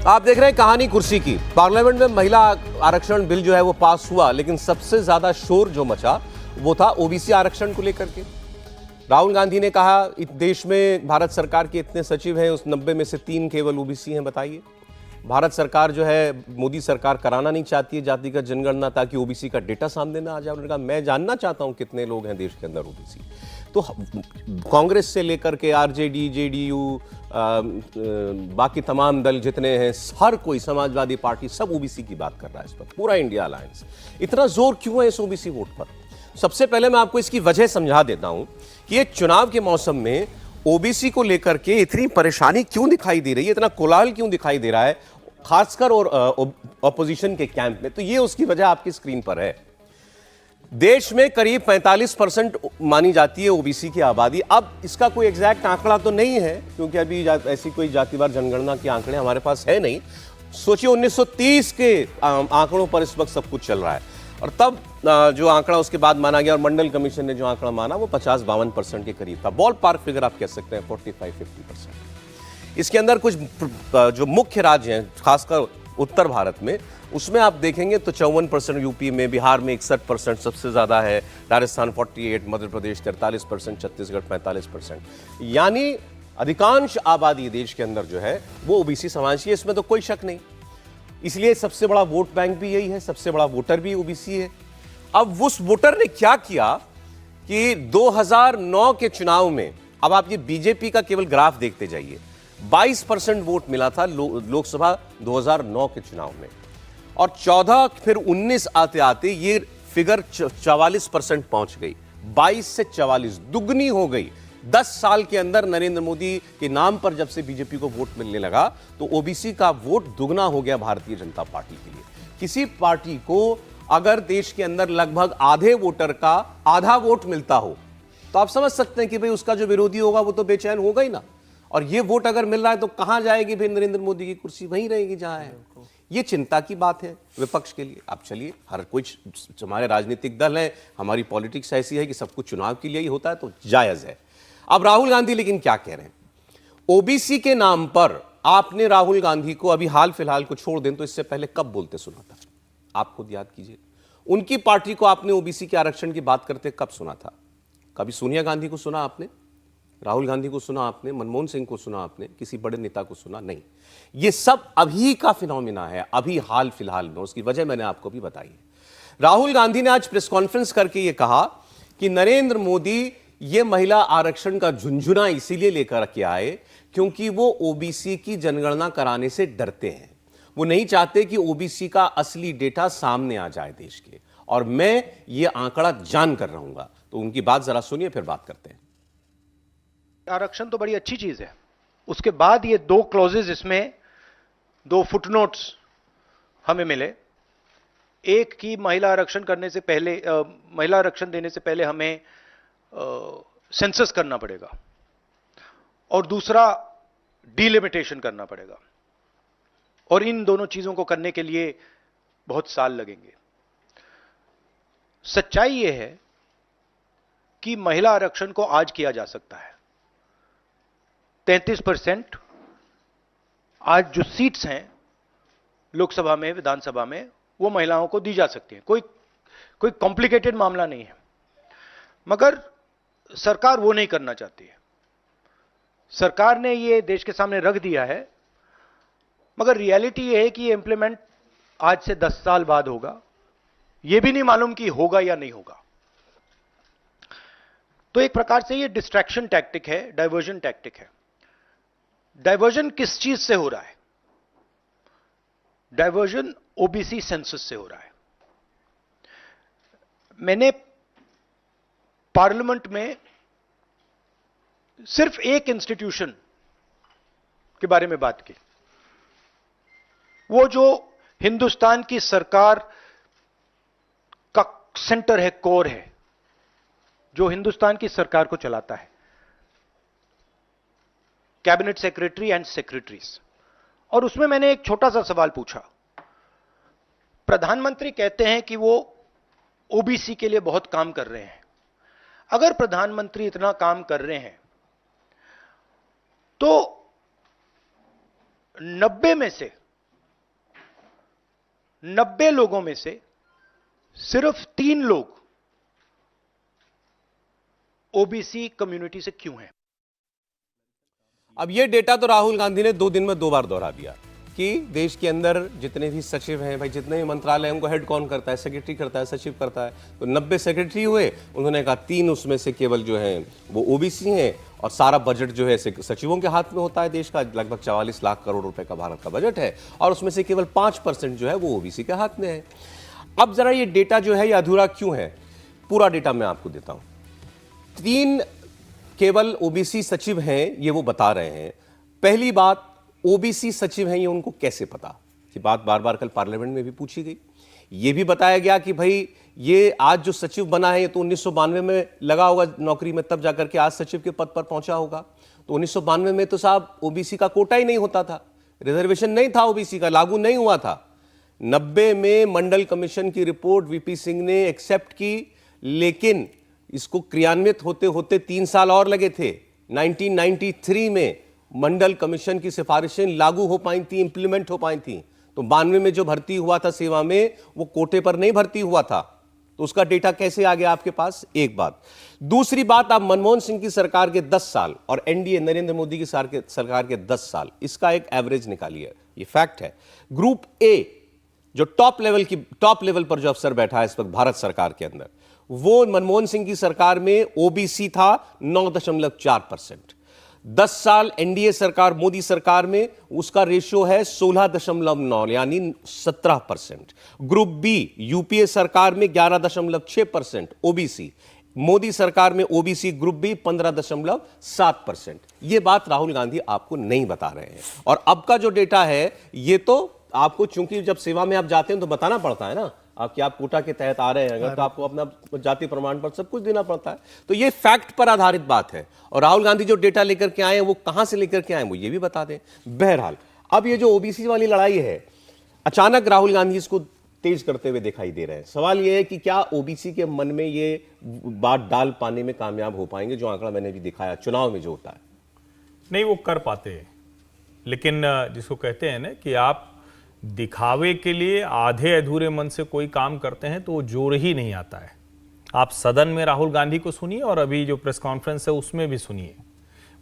आप देख रहे हैं कहानी कुर्सी की। पार्लियामेंट में महिला आरक्षण बिल जो है वो पास हुआ, लेकिन सबसे ज्यादा शोर जो मचा वो था ओबीसी आरक्षण को लेकर के। राहुल गांधी ने कहा इस देश में भारत सरकार के इतने सचिव हैं, उस 90 में से 3 केवल ओबीसी हैं। बताइए, भारत सरकार जो है, मोदी सरकार कराना नहीं चाहती है जातिगत जनगणना ताकि ओबीसी का डेटा सामने ना आ जाए। उन्होंने कहा मैं जानना चाहता हूं कितने लोग हैं देश के अंदर ओबीसी। तो कांग्रेस से लेकर के आरजेडी, जेडीयू, बाकी तमाम दल जितने हैं, हर कोई, समाजवादी पार्टी, सब ओबीसी की बात कर रहा है इस पर। पूरा इंडिया अलायंस। इतना जोर क्यों है इस ओबीसी वोट पर? सबसे पहले मैं आपको इसकी वजह समझा देता हूं कि ये चुनाव के मौसम में ओबीसी को लेकर के इतनी परेशानी क्यों दिखाई दे रही है, इतना कोलाहल क्यों दिखाई दे रहा है, खासकर और ऑपोजिशन के कैंप में। तो ये उसकी वजह आपकी स्क्रीन पर है। देश में करीब 45% मानी जाती है ओबीसी की आबादी। अब इसका कोई एग्जैक्ट आंकड़ा तो नहीं है, क्योंकि अभी ऐसी कोई जातिवार जनगणना के आंकड़े हमारे पास है नहीं। सोचिए 1930 के आंकड़ों पर इस वक्त सब कुछ चल रहा है, और तब जो आंकड़ा उसके बाद माना गया और मंडल कमीशन ने जो आंकड़ा माना वो 50-52% के करीब था। बॉल पार्क फिगर आप कह सकते हैं 45-50%। इसके अंदर कुछ जो मुख्य राज्य हैं, खासकर उत्तर भारत में, उसमें आप देखेंगे तो 54%, यूपी में, बिहार में 61% सबसे ज्यादा है, राजस्थान 48%, मध्य प्रदेश 43%, छत्तीसगढ़ 45%। यानी अधिकांश आबादी देश के अंदर जो है वो ओबीसी समाज की है, इसमें तो कोई शक नहीं। इसलिए सबसे बड़ा वोट बैंक भी यही है, सबसे बड़ा वोटर भी ओबीसी है। अब उस वोटर ने क्या किया कि 2009 के चुनाव में, अब आप ये बीजेपी का केवल ग्राफ देखते जाइए, 22% वोट मिला था लोकसभा 2009 के चुनाव में, और 14 फिर 19 आते आते ये फिगर 44% पहुंच गई। 22 से 44 दुगनी हो गई। 10 साल के अंदर नरेंद्र मोदी के नाम पर जब से बीजेपी को वोट मिलने लगा तो ओबीसी का वोट दुगना हो गया भारतीय जनता पार्टी के लिए। किसी पार्टी को अगर देश के अंदर लगभग आधे वोटर का आधा वोट मिलता हो तो आप समझ सकते हैं कि भाई उसका जो विरोधी होगा वो तो बेचैन होगा ही ना। और ये वोट अगर मिल रहा है तो कहां जाएगी भाई नरेंद्र मोदी की कुर्सी? वहीं रहेगी जहां है। ये चिंता की बात है विपक्ष के लिए। आप चलिए, हर कोई, हमारे राजनीतिक दल है, हमारी पॉलिटिक्स ऐसी है कि सब कुछ चुनाव के लिए ही होता है, तो जायज है। अब राहुल गांधी लेकिन क्या कह रहे हैं? ओबीसी के नाम पर आपने राहुल गांधी को अभी हाल फिलहाल को छोड़ दें तो इससे पहले कब बोलते सुना था? आप खुद याद कीजिए। उनकी पार्टी को आपने ओबीसी के आरक्षण की बात करते कब सुना था? कभी सोनिया गांधी को सुना आपने? राहुल गांधी को सुना आपने? मनमोहन सिंह को सुना आपने? किसी बड़े नेता को सुना? नहीं। ये सब अभी का फिनोमिना है, अभी हाल फिलहाल में। उसकी वजह मैंने आपको भी बताई है। राहुल गांधी ने आज प्रेस कॉन्फ्रेंस करके ये कहा कि नरेंद्र मोदी ये महिला आरक्षण का झुंझुना इसीलिए लेकर के आए क्योंकि वो ओबीसी की जनगणना कराने से डरते हैं। वो नहीं चाहते कि ओबीसी का असली डेटा सामने आ जाए देश के, और मैं ये आंकड़ा जान कर रहूंगा। तो उनकी बात जरा सुनिए, फिर बात करते हैं। आरक्षण तो बड़ी अच्छी चीज है। उसके बाद ये 2 क्लॉजेज, इसमें 2 फुटनोट्स हमें मिले। एक की महिला आरक्षण करने से पहले, महिला आरक्षण देने से पहले हमें सेंसस करना पड़ेगा, और दूसरा डिलिमिटेशन करना पड़ेगा, और इन दोनों चीजों को करने के लिए बहुत साल लगेंगे। सच्चाई यह है कि महिला आरक्षण को आज किया जा सकता है। 33% आज जो सीट्स हैं लोकसभा में, विधानसभा में, वो महिलाओं को दी जा सकती हैं। कोई कॉम्प्लिकेटेड मामला नहीं है, मगर सरकार वो नहीं करना चाहती है। सरकार ने ये देश के सामने रख दिया है, मगर रियलिटी ये है कि ये इंप्लीमेंट आज से 10 साल बाद होगा। ये भी नहीं मालूम कि होगा या नहीं होगा। तो एक प्रकार से ये डिस्ट्रैक्शन टैक्टिक है, डाइवर्जन टैक्टिक है। डाइवर्जन किस चीज से हो रहा है? डाइवर्जन ओबीसी सेंसस से हो रहा है। मैंने पार्लियामेंट में सिर्फ एक इंस्टीट्यूशन के बारे में बात की, वो जो हिंदुस्तान की सरकार का सेंटर है, कोर है, जो हिंदुस्तान की सरकार को चलाता है, कैबिनेट सेक्रेटरी एंड सेक्रेटरीज। और उसमें मैंने एक छोटा सा सवाल पूछा। प्रधानमंत्री कहते हैं कि वो ओबीसी के लिए बहुत काम कर रहे हैं। अगर प्रधानमंत्री इतना काम कर रहे हैं तो 90 में से 90 लोगों में से सिर्फ 3 लोग ओबीसी कम्युनिटी से क्यों हैं? अब ये डेटा तो राहुल गांधी ने 2 दिन में 2 बार दोहरा दिया कि देश के अंदर जितने भी सचिव हैं, भाई जितने भी मंत्रालय हैं, उनको हेड कौन करता है? सेक्रेटरी करता है, सचिव करता है। तो 90 सेक्रेटरी हुए, उन्होंने कहा 3 उसमें से केवल जो हैं वो ओबीसी हैं, और सारा बजट जो है सचिवों के हाथ में होता है। देश का लगभग 44 लाख करोड़ रुपए का भारत का बजट है, और उसमें से केवल 5% जो है वो ओबीसी के हाथ में है। अब जरा ये डेटा जो है ये अधूरा क्यों है? पूरा डेटा मैं आपको देता हूं। 3 केवल ओबीसी सचिव हैं, ये वो बता रहे हैं। पहली बात, ओबीसी सचिव हैं ये उनको कैसे पता? ये बात बार बार कल पार्लियामेंट में भी पूछी गई। ये भी बताया गया कि भाई ये आज जो सचिव बना है ये तो 1992 में लगा होगा नौकरी में, तब जाकर के आज सचिव के पद पर पहुंचा होगा। तो 1992 में तो साहब ओबीसी का कोटा ही नहीं होता था, रिजर्वेशन नहीं था, ओबीसी का लागू नहीं हुआ था। 90 में मंडल कमीशन की रिपोर्ट वीपी सिंह ने एक्सेप्ट की, लेकिन इसको क्रियान्वित होते होते 3 साल और लगे थे। 1993 में मंडल कमीशन की सिफारिशें लागू हो पाई थी, इंप्लीमेंट हो पाई थी। तो 92 में जो भर्ती हुआ था सेवा में, वो कोटे पर नहीं भर्ती हुआ था। तो उसका डेटा कैसे आ गया आपके पास? एक बात। दूसरी बात, आप मनमोहन सिंह की सरकार के 10 साल और एनडीए नरेंद्र मोदी की सरकार के 10 साल, इसका एक एवरेज निकालिए। ये फैक्ट है। ग्रुप ए जो टॉप लेवल पर जो अफसर बैठा है इस वक्त भारत सरकार के अंदर, वो मनमोहन सिंह की सरकार में ओबीसी था 9.4%। 10 साल एनडीए सरकार मोदी सरकार में उसका रेशियो है 16.9 यानी 17%। ग्रुप बी यूपीए सरकार में 11.6% ओबीसी, मोदी सरकार में ओबीसी ग्रुप बी 15.7%। ये बात राहुल गांधी आपको नहीं बता रहे हैं। और अब का जो डेटा है ये तो आपको, चूंकि जब सेवा में आप जाते हैं तो बताना पड़ता है ना आपकी, आप कोटा के तहत आ रहे हैं अगर, तो आपको अपना जाति प्रमाण पत्र सब कुछ देना पड़ता है। तो ये फैक्ट पर आधारित बात है। और राहुल गांधी जो डेटा लेकर के आए हैं वो कहां से लेकर के आए वो ये भी बता दें। बहरहाल, अब ये जो ओबीसी वाली लड़ाई है, अचानक राहुल गांधी इसको तेज करते हुए दिखाई दे रहे हैं। सवाल यह है कि क्या ओबीसी के मन में ये बात डाल पाने में कामयाब हो पाएंगे? जो आंकड़ा मैंने भी दिखाया चुनाव में जो होता है, नहीं वो कर पाते हैं, लेकिन जिसको कहते हैं ना कि आप दिखावे के लिए आधे अधूरे मन से कोई काम करते हैं तो वो जोर ही नहीं आता है। आप सदन में राहुल गांधी को सुनिए और अभी जो प्रेस कॉन्फ्रेंस है उसमें भी सुनिए।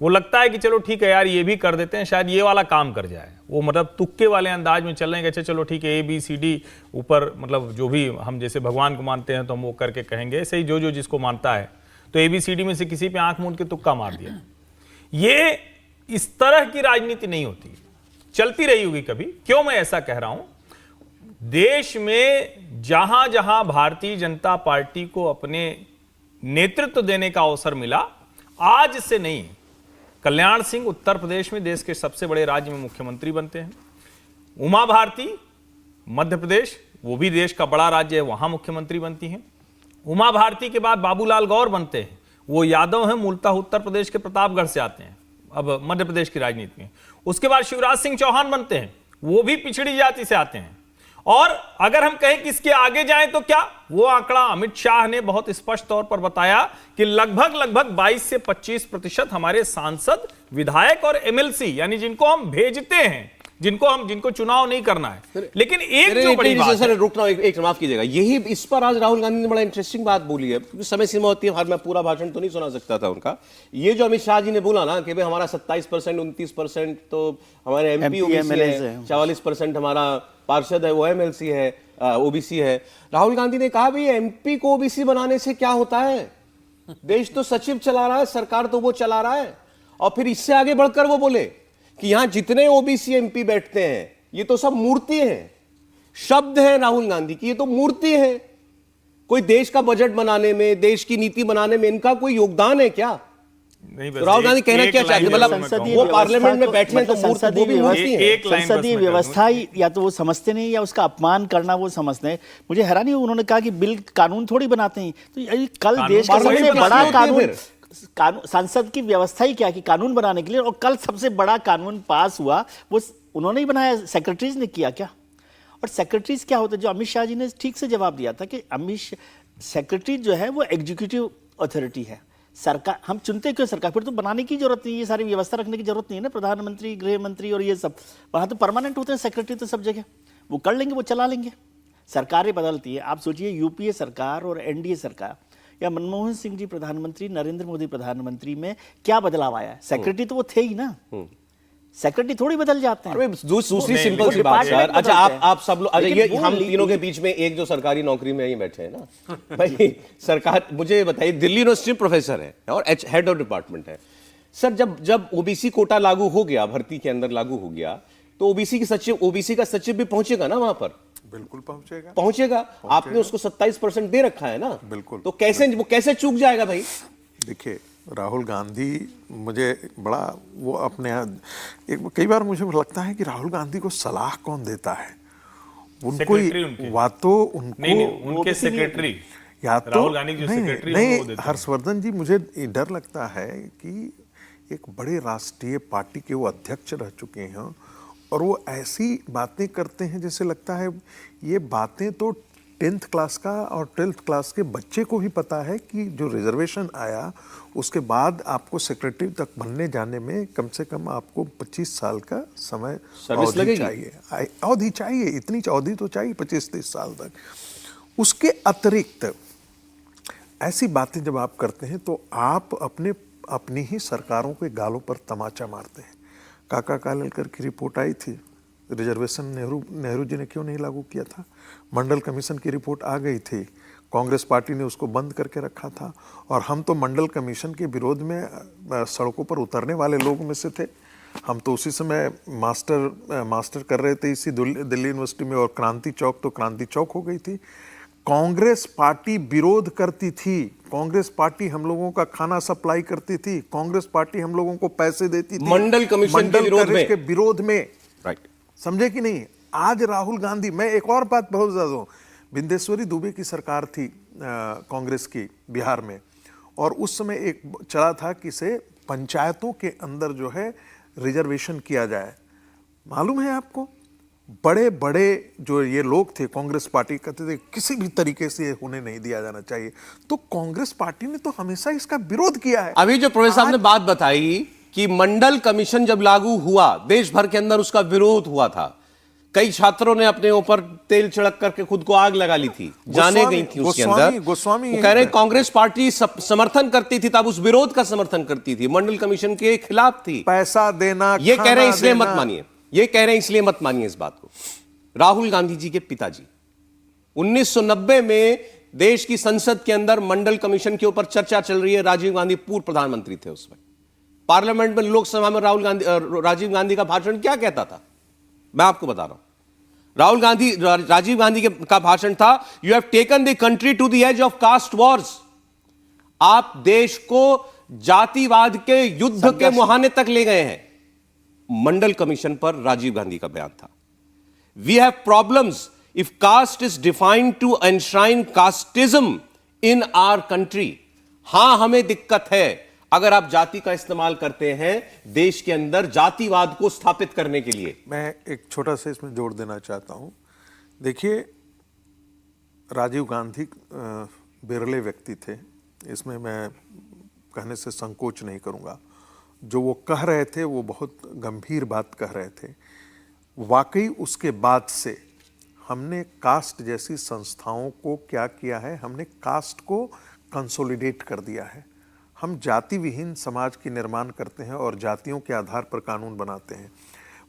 वो लगता है कि चलो ठीक है यार ये भी कर देते हैं, शायद ये वाला काम कर जाए। वो मतलब तुक्के वाले अंदाज में चल रहे हैं कि अच्छा चलो ठीक है ABCD ऊपर, मतलब जो भी हम जैसे भगवान को मानते हैं तो हम वो करके कहेंगे, ऐसे ही जो जिसको मानता है तो ABCD में से किसी पे आंख मूंद के तुक्का मार दिया। ये इस तरह की राजनीति नहीं होती, चलती रही होगी कभी। क्यों मैं ऐसा कह रहा हूं? देश में जहां जहां भारतीय जनता पार्टी को अपने नेतृत्व देने का अवसर मिला, आज से नहीं, कल्याण सिंह उत्तर प्रदेश में देश के सबसे बड़े राज्य में मुख्यमंत्री बनते हैं, उमा भारती मध्य प्रदेश, वो भी देश का बड़ा राज्य है, वहां मुख्यमंत्री बनती हैं। उमा भारती के बाद बाबूलाल गौर बनते हैं, वो यादव हैं, मूलतः उत्तर प्रदेश के प्रतापगढ़ से आते हैं, अब मध्य प्रदेश की राजनीति में। उसके बाद शिवराज सिंह चौहान बनते हैं, वो भी पिछड़ी जाति से आते हैं। और अगर हम कहें कि इसके आगे जाएं तो क्या, वो आंकड़ा अमित शाह ने बहुत स्पष्ट तौर पर बताया कि लगभग 22 से 25% हमारे सांसद, विधायक और MLC यानी जिनको हम भेजते हैं, जिनको चुनाव नहीं करना है। लेकिन एक जो बड़ी बात है, रुकना एक माफ कीजिएगा, यही इस पर आज राहुल गांधी ने बड़ा इंटरेस्टिंग बात बोली है, क्योंकि समय सीमा होती है, मैं पूरा भाषण तो नहीं सुना सकता था उनका। ये जो अमित शाह जी ने बोला ना कि भाई हमारा 27%, 29% तो हमारे MP OBC है, 44% हमारा पार्षद है वो MLC है, OBC है। राहुल गांधी ने कहा भाई MP को OBC बनाने से क्या होता है? देश तो सचिव चला रहा है, सरकार तो वो चला रहा है। और फिर इससे आगे बढ़कर वो बोले कि यहां जितने ओबीसी MP बैठते हैं ये तो सब मूर्ति हैं। शब्द है राहुल गांधी की, ये तो मूर्ति है। कोई देश का बजट बनाने में, देश की नीति बनाने में इनका कोई योगदान है क्या? तो राहुल गांधी कहना क्या चाहते हैं? मतलब वो पार्लियामेंट में बैठे हैं तो संसदीय व्यवस्था या तो वो समझते नहीं या उसका अपमान करना वो समझते हैं। मुझे हैरानी है, उन्होंने कहा कि बिल कानून थोड़ी बनाते हैं, तो कल देश का सबसे बड़ा कानून, संसद की व्यवस्था ही क्या कि कानून बनाने के लिए, और कल सबसे बड़ा कानून पास हुआ वो उन्होंने ही बनाया, सेक्रेटरीज ने किया क्या? और सेक्रेटरीज क्या होता है? जो अमित शाह जी ने ठीक से जवाब दिया था कि सेक्रेटरी जो है वो एग्जीक्यूटिव अथॉरिटी है, सरकार हम चुनते क्यों सरकार? फिर तो बनाने की जरूरत नहीं, ये सारी व्यवस्था रखने की जरूरत नहीं है ना, प्रधानमंत्री, गृह मंत्री और ये सब वहां तो परमानेंट होते हैं सेक्रेटरी तो सब जगह। वो कर लेंगे, वो चला लेंगे। सरकारें बदलती है। आप सोचिए यूपीए सरकार और एनडीए सरकार या मनमोहन सिंह जी प्रधानमंत्री, नरेंद्र मोदी प्रधानमंत्री में क्या बदलाव आया? सेक्रेटरी तो वो थे ही ना, सेक्रेटरी थोड़ी बदल जाते हैं। दूसरी सिंपल सी बात सर, अच्छा आप सब लोग, अच्छा ये हम तीनों के बीच में एक जो सरकारी नौकरी में ही बैठे हैं ना भाई, सरकार मुझे बताइए, दिल्ली यूनिवर्सिटी प्रोफेसर है और हेड ऑफ डिपार्टमेंट है सर। जब ओबीसी कोटा लागू हो गया, भर्ती के अंदर लागू हो गया, तो ओबीसी का सचिव भी पहुंचेगा ना वहां पर? बिल्कुल पहुंचेगा। आपने उसको 27% दे रखा है ना, बिल्कुल। तो कैसे चूक जाएगा भाई? देखिए, राहुल गांधी, मुझे बड़ा वो अपने कई बार मुझे लगता है कि राहुल गांधी को सलाह कौन देता है? उनको नहीं, उनके सेक्रेटरी या तो राहुल गांधी जो सेक्रेटरी नहीं, हर्षवर्धन जी, मुझे डर लगता है कि एक बड़े राष्ट्रीय पार्टी के वो अध्यक्ष रह चुके हैं और वो ऐसी बातें करते हैं जैसे लगता है ये बातें तो 10th क्लास का और 12th क्लास के बच्चे को भी पता है कि जो रिजर्वेशन आया उसके बाद आपको सेक्रेटरी तक बनने जाने में कम से कम आपको 25 साल का समय अवधि चाहिए। इतनी अवधि तो चाहिए 25-30 साल तक। उसके अतिरिक्त ऐसी बातें जब आप करते हैं तो आप अपनी ही सरकारों के गालों पर तमाचा मारते हैं। काका कालेलकर की रिपोर्ट आई थी, रिजर्वेशन नेहरू जी ने क्यों नहीं लागू किया था? मंडल कमीशन की रिपोर्ट आ गई थी, कांग्रेस पार्टी ने उसको बंद करके रखा था और हम तो मंडल कमीशन के विरोध में सड़कों पर उतरने वाले लोगों में से थे। हम तो उसी समय मास्टर कर रहे थे इसी दिल्ली यूनिवर्सिटी में, और क्रांति चौक हो गई थी। कांग्रेस पार्टी विरोध करती थी, कांग्रेस पार्टी हम लोगों का खाना सप्लाई करती थी, कांग्रेस पार्टी हम लोगों को पैसे देती थी मंडल कमीशन के विरोध में। राइट, समझे कि नहीं? आज राहुल गांधी, मैं एक और बात बहुत ज्यादा हूं, बिंदेश्वरी दुबे की सरकार थी कांग्रेस की बिहार में, और उस समय एक चला था कि से पंचायतों के अंदर जो है रिजर्वेशन किया जाए। मालूम है आपको, बड़े बड़े जो ये लोग थे कांग्रेस पार्टी, कहते थे किसी भी तरीके से उन्हें नहीं दिया जाना चाहिए। तो कांग्रेस पार्टी ने तो हमेशा इसका विरोध किया है। अभी जो प्रोफेसर साहब ने बात बताई कि मंडल कमीशन जब लागू हुआ, देश भर के अंदर उसका विरोध हुआ था, कई छात्रों ने अपने ऊपर तेल छिड़क करके खुद को आग लगा ली थी, जाने गई थी उसके अंदर। गोस्वामी वो कह रहे कांग्रेस पार्टी समर्थन करती थी, तब उस विरोध का समर्थन करती थी, मंडल कमीशन के खिलाफ थी। पैसा देना, ये कह रहे हैं इसलिए मत मानिए, ये कह रहे हैं इसलिए मत मानिए इस बात को। राहुल गांधी जी के पिताजी 1990 में देश की संसद के अंदर मंडल कमीशन के ऊपर चर्चा चल रही है, राजीव गांधी पूर्व प्रधानमंत्री थे उस वक्त। पार्लियामेंट में, लोकसभा में राजीव गांधी का भाषण क्या कहता था, मैं आपको बता रहा हूं। राजीव गांधी का भाषण था, you have taken the country to the edge of caste wars. आप देश को जातिवाद के युद्ध के मुहाने तक ले गए हैं। मंडल कमीशन पर राजीव गांधी का बयान था, we have problems if caste is defined to enshrine casteism in our country. हां, हमें दिक्कत है अगर आप जाति का इस्तेमाल करते हैं देश के अंदर जातिवाद को स्थापित करने के लिए। मैं एक छोटा सा इसमें जोड़ देना चाहता हूं। देखिए, राजीव गांधी बिरले व्यक्ति थे, इसमें मैं कहने से संकोच नहीं करूंगा। जो वो कह रहे थे वो बहुत गंभीर बात कह रहे थे। वाकई उसके बाद से हमने कास्ट जैसी संस्थाओं को क्या किया है, हमने कास्ट को कंसोलिडेट कर दिया है। हम जाति विहीन समाज की निर्माण करते हैं और जातियों के आधार पर कानून बनाते हैं।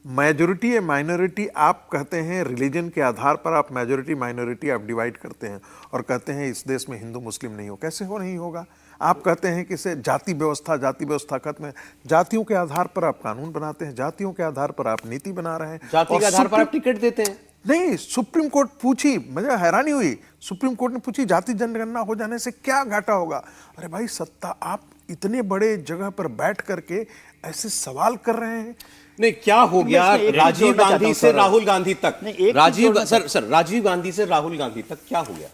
मेजॉरिटी या माइनॉरिटी आप कहते हैं, रिलीजन के आधार पर आप मेजॉरिटी माइनॉरिटी आप डिवाइड करते हैं और कहते हैं इस देश में हिंदू मुस्लिम नहीं हो। कैसे हो नहीं होगा? आप कहते हैं कि से जाति व्यवस्था खत्म है। जातियों के आधार पर आप कानून बनाते हैं, जातियों के आधार पर आप नीति बना रहे हैं, जाति के आधार पर आप टिकट देते हैं। नहीं, सुप्रीम कोर्ट पूछी, मुझे हैरानी हुई, सुप्रीम कोर्ट ने पूछी जाति जनगणना हो जाने से क्या घाटा होगा। अरे भाई, सत्ता, आप इतने बड़े जगह पर बैठ करके ऐसे सवाल कर रहे हैं। नहीं, क्या हो गया राजीव गांधी से राहुल गांधी तक, राजीव गांधी से राहुल गांधी तक क्या हो गया?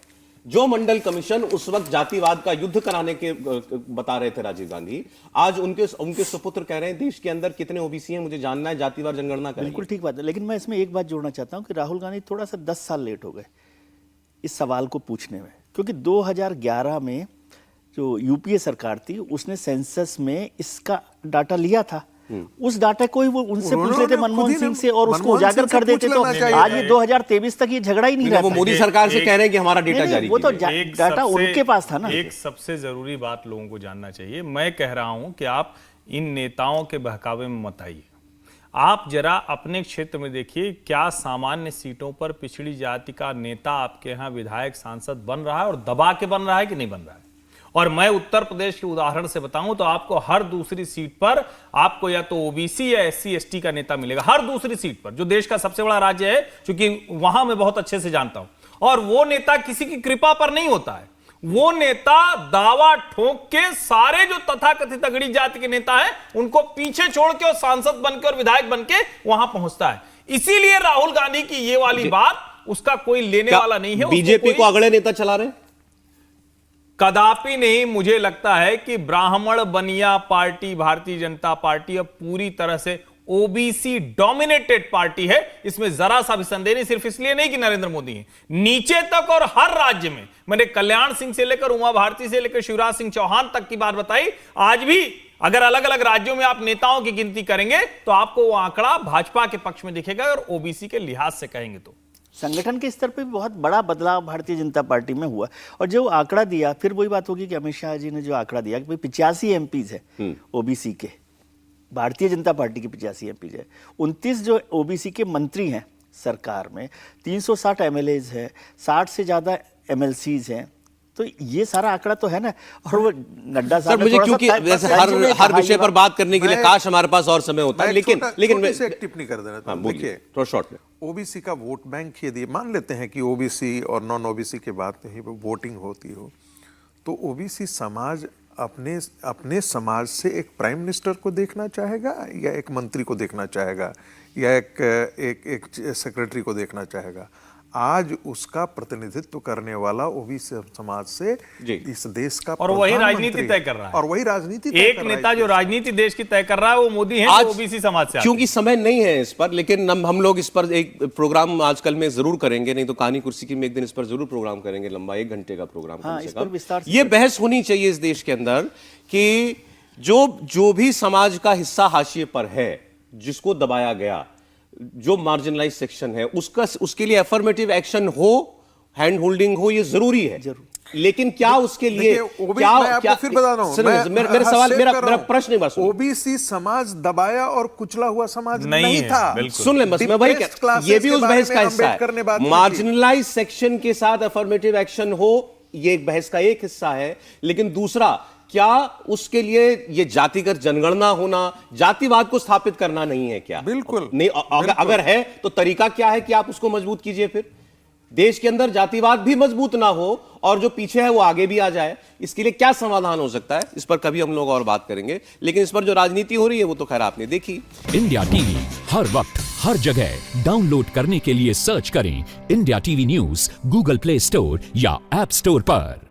जो मंडल कमीशन उस वक्त जातिवाद का युद्ध कराने के बता रहे थे राजीव गांधी, आज उनके सुपुत्र कह रहे हैं देश के अंदर कितने ओबीसी हैं मुझे जानना है, जातिवार जनगणना करेंगे। बिल्कुल ठीक बात है, लेकिन मैं इसमें एक बात जोड़ना चाहता हूं कि राहुल गांधी थोड़ा सा 10 साल लेट हो गए इस सवाल को पूछने में, क्योंकि 2011 में जो यूपीए सरकार थी उसने सेंसस में इसका डाटा लिया था। उस डाटा को ही वो उनसे पूछ लेते मनमोहन सिंह से और उसको मनमोहन उजागर सिंह से कर देते पूछ तो लेना चाहिए। आज ये 2023 तक ये झगड़ा ही नहीं वो रहता। मोदी सरकार से कह रहे हैं कि हमारा डेटा नहीं, जारी वो तो कीजिए। डाटा उनके पास था ना। एक सबसे जरूरी बात लोगों को जानना चाहिए, मैं कह रहा हूं कि आप इन नेताओं के बहकावे में मत आइए। आप जरा अपने क्षेत्र में देखिए, क्या सामान्य सीटों पर पिछड़ी जाति का नेता आपके यहां विधायक सांसद बन रहा है और दबा के बन रहा है कि नहीं बन रहा है? और मैं उत्तर प्रदेश के उदाहरण से बताऊं तो आपको हर दूसरी सीट पर आपको या तो ओबीसी या एससी एसटी का नेता मिलेगा, हर दूसरी सीट पर, जो देश का सबसे बड़ा राज्य है, क्योंकि वहां मैं बहुत अच्छे से जानता हूं। और वो नेता किसी की कृपा पर नहीं होता है, वो नेता दावा ठोक के सारे जो तथाकथित अगड़ी जाति के नेता हैं उनको पीछे छोड़ के और सांसद बनके और विधायक बनके वहां पहुंचता है। इसीलिए राहुल गांधी की ये वाली बात, उसका कोई लेने वाला नहीं है। बीजेपी को अगले नेता चला रहे हैं? कदापि नहीं। मुझे लगता है कि ब्राह्मण बनिया पार्टी भारतीय जनता पार्टी अब पूरी तरह से ओबीसी डोमिनेटेड पार्टी है, इसमें जरा सा भी संदेह नहीं। सिर्फ इसलिए नहीं कि नरेंद्र मोदी है, नीचे तक और हर राज्य में, मैंने कल्याण सिंह से लेकर उमा भारती से लेकर शिवराज सिंह चौहान तक की बात बताई। आज भी अगर अलग अलग राज्यों में आप नेताओं की गिनती करेंगे तो आपको वो आंकड़ा भाजपा के पक्ष में दिखेगा, और ओबीसी के लिहाज से कहेंगे तो संगठन के स्तर पे भी बहुत बड़ा बदलाव भारतीय जनता पार्टी में हुआ। और जो आंकड़ा दिया, फिर वही बात होगी कि अमित शाह जी ने जो आंकड़ा दिया कि 85 एमपीज है ओबीसी के, भारतीय जनता पार्टी के 85 एमपीज है, 29 जो ओबीसी के मंत्री हैं सरकार में, 360 एमएलएज है, 60 से ज्यादा एमएलसीज हैं। तो ये सारा आंकड़ा तो है ना। और वो नड्डा सर, साहब ने मुझे थोड़ा सा क्योंकि वैसे हर विषय पर बात करने के लिए काश हमारे पास और समय होता है, लेकिन छोटी सी एक टिप्पणी कर देना। हाँ, बोलिए, देखिए, थोड़ा शॉर्ट में। ओबीसी का वोट बैंक यदि मान लेते हैं कि ओबीसी और नॉन ओबीसी के बाद ही वोटिंग होती हो, तो ओबीसी समाज अपने समाज से एक प्राइम मिनिस्टर को देखना चाहेगा, या एक मंत्री को देखना चाहेगा, या एक सेक्रेटरी को देखना चाहेगा? आज उसका प्रतिनिधित्व करने वाला ओबीसी समाज से इस देश का और वही राजनीति तय कर रहा है। और वही राजनीति एक नेता जो राजनीति देश की तय कर रहा है वो मोदी है, जो ओबीसी समाज से। क्योंकि समय नहीं है इस पर, लेकिन हम लोग इस पर एक प्रोग्राम आजकल में जरूर करेंगे, नहीं तो कहानी कुर्सी की में एक दिन इस पर जरूर प्रोग्राम करेंगे, लंबा 1 घंटे का प्रोग्राम। हाँ, इस पर विस्तार से ये बहस होनी चाहिए इस देश के अंदर कि जो भी समाज का हिस्सा हाशिए पर है, जिसको दबाया गया, जो मार्जिनलाइज सेक्शन है, उसके लिए अफर्मेटिव एक्शन हो, हैंड होल्डिंग हो, ये जरूरी है। लेकिन क्या उसके लिए क्या फिर बता रहा हूं, मेरा सवाल, मेरा प्रश्न एक बार सुनो। ओबीसी समाज दबाया और कुचला हुआ समाज नहीं था। सुन ले बस, मैं वही ये भी उस बहस का हिस्सा है। मार्जिनलाइज सेक्शन के साथ अफर्मेटिव एक्शन हो, ये एक बहस का एक हिस्सा है, लेकिन दूसरा, क्या उसके लिए ये जातिगत जनगणना होना, जातिवाद को स्थापित करना नहीं है क्या? बिल्कुल नहीं। अगर है तो तरीका क्या है कि आप उसको मजबूत कीजिए। फिर देश के अंदर जातिवाद भी मजबूत ना हो और जो पीछे है वो आगे भी आ जाए, इसके लिए क्या समाधान हो सकता है? इस पर कभी हम लोग और बात करेंगे, लेकिन इस पर जो राजनीति हो रही है वो तो खैर आपने देखी। इंडिया टीवी हर वक्त हर जगह डाउनलोड करने के लिए सर्च करें India TV news Google play store या ऐप स्टोर पर।